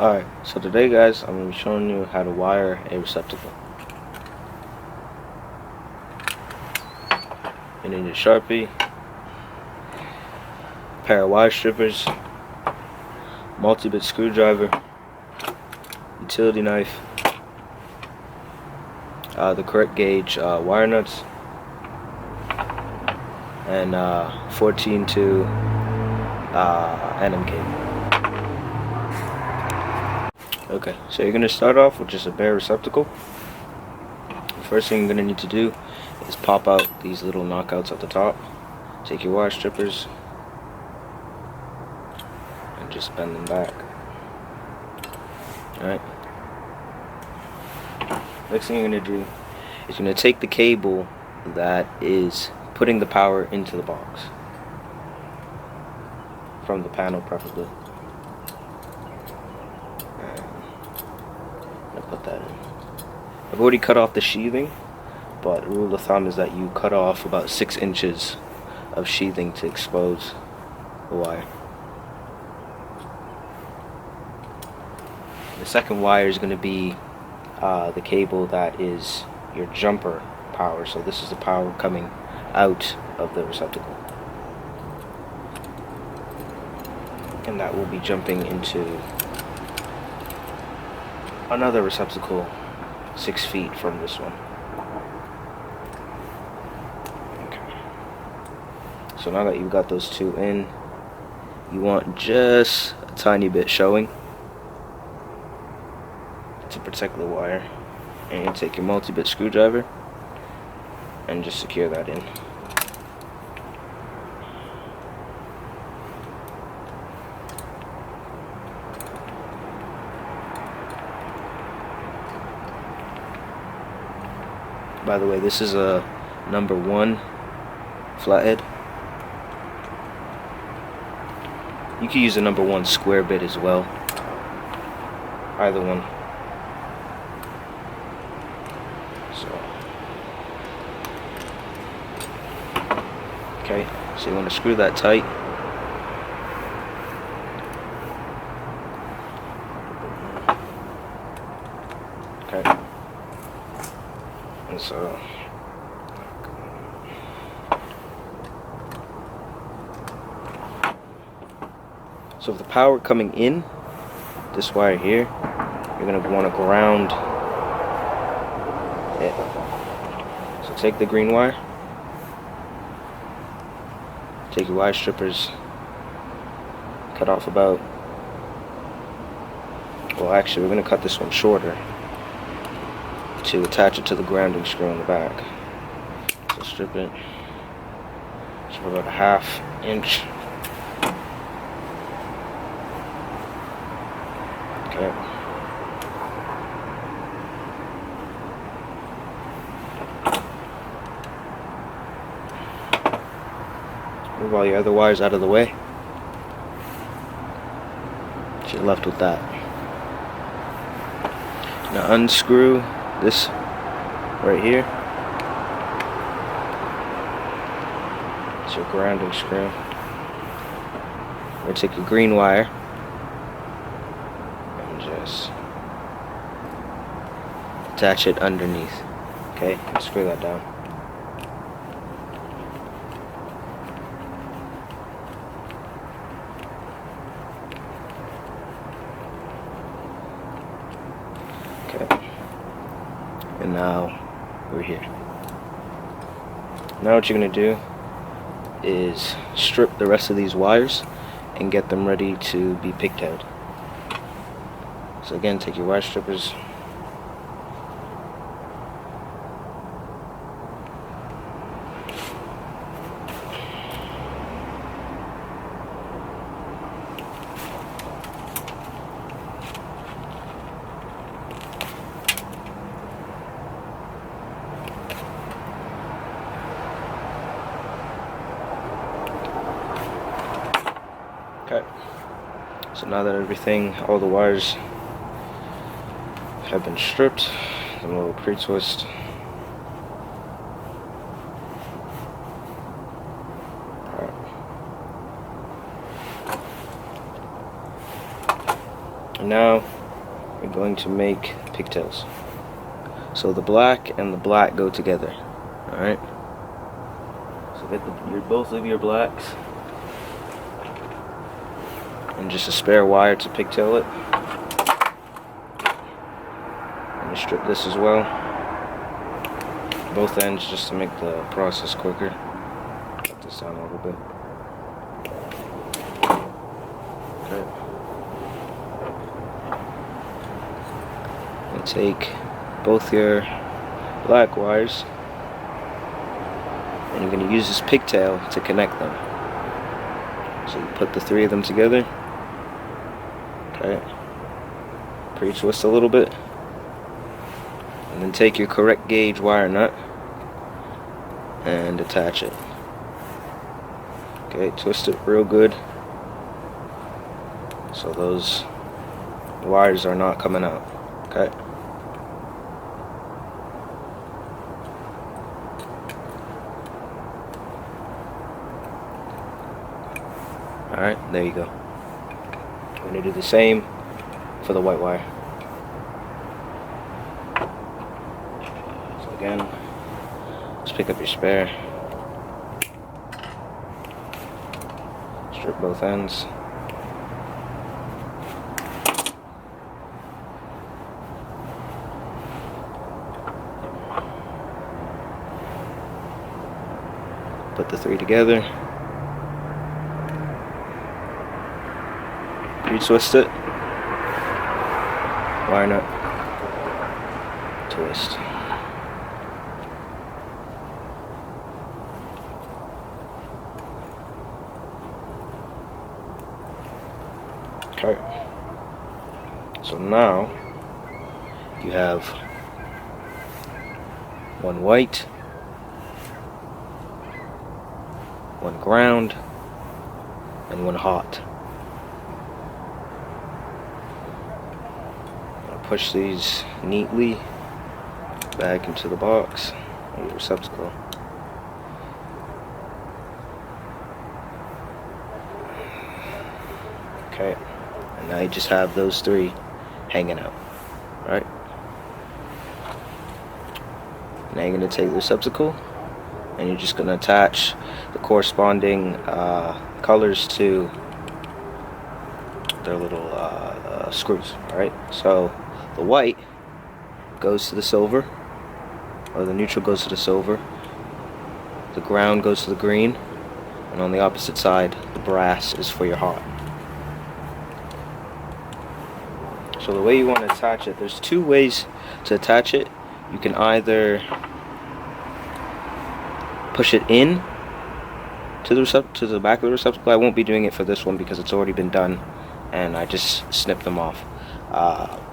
Alright, so today guys, I'm going to be showing you how to wire a receptacle. You need a Sharpie, a pair of wire strippers, multi-bit screwdriver, utility knife, the correct gauge wire nuts, and 14-2 NM cable. Okay, so you're going to start off with just a bare receptacle. The first thing you're going to need to do is pop out these little knockouts at the top. Take your wire strippers and just bend them back. Alright. Next thing you're going to do is you're going to take the cable that is putting the power into the box. From the panel preferably. Put that in. I've already cut off the sheathing, but the rule of thumb is that you cut off about 6 inches of sheathing to expose the wire. The second wire is going to be the cable that is your jumper power. So this is the power coming out of the receptacle, and that will be jumping into another receptacle 6 feet from this one. Okay. So now that you've got those two in, you want just a tiny bit showing to protect the wire, and you take your multi-bit screwdriver and just secure that in. By the way, this is a number 1 flathead. You can use a number 1 square bit as well. Either one. Okay, so you want to screw that tight. Okay. And so if the power coming in this wire here, you're going to want to ground it. So take the green wire, take your wire strippers, cut off about, well actually we're going to cut this one shorter to attach it to the grounding screw on the back. So strip it for about a ½ inch. Okay. Move all your other wires out of the way. So you're left with that. Now unscrew this right here. It's your grounding screw. We're going to take your green wire and just attach it underneath. Okay, and screw that down. Okay. And now we're here. Now what you're going to do is strip the rest of these wires and get them ready to be pigtailed. So again, take your wire strippers, okay. So now that all the wires have been stripped, then a little pre-twist. Now we're going to make pigtails. So the black and the black go together. Alright? So get both of your blacks and just a spare wire to pigtail it. And you strip this as well. Both ends just to make the process quicker. Cut this down a little bit. Okay. And take both your black wires and you're going to use this pigtail to connect them. So you put the 3 of them together. Okay. Pre-twist a little bit. And then take your correct gauge wire nut and attach it. Okay, twist it real good so those wires are not coming out. Okay. Alright, there you go. I'm going to do the same for the white wire. So again, just pick up your spare. Strip both ends. Put the 3 together. Twist it. Wire nut. Twist. Okay. So now you have one white, one ground, and one hot. Push these neatly back into the box, your receptacle. Okay, and now you just have those 3 hanging out, right? Now you're going to take the receptacle and you're just going to attach the corresponding colors to their little screws. Alright, so the white goes to the silver, or the neutral goes to the silver, the ground goes to the green, and on the opposite side the brass is for your hot. So the way you want to attach it, there's 2 ways to attach it. You can either push it in to the back of the receptacle. I won't be doing it for this one because it's already been done and I just snipped them off.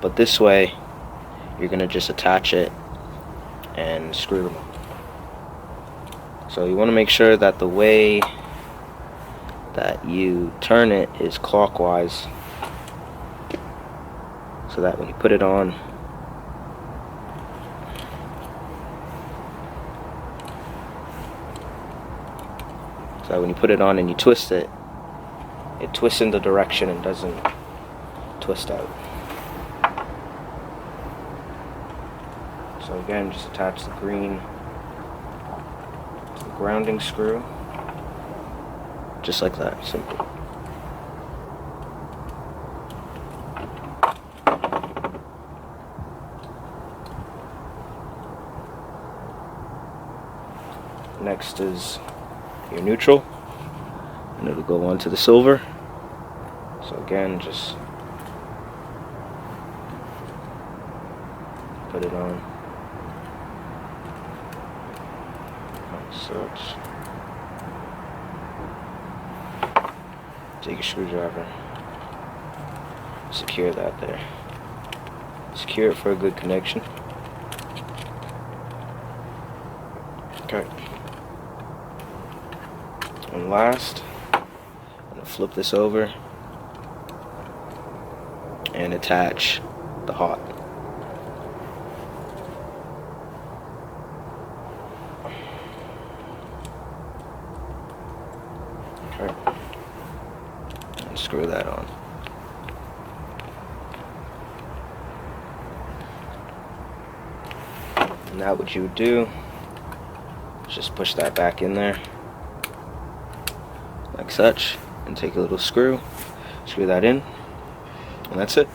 But this way you're gonna just attach it and screw them up. So you want to make sure that the way that you turn it is clockwise, so that when you put it on, and you twist it, it twists in the direction and doesn't twist out. So again, just attach the green to the grounding screw, just like that, simple. Next is your neutral, and it'll go onto the silver. So again, just put it on like such. Take a screwdriver, secure that there. Secure it for a good connection. Okay. And last, I'm going to flip this over and attach the hot. Okay. And screw that on. now what you would do is just push that back in there like such, and take a little screw, screw that in, and that's it.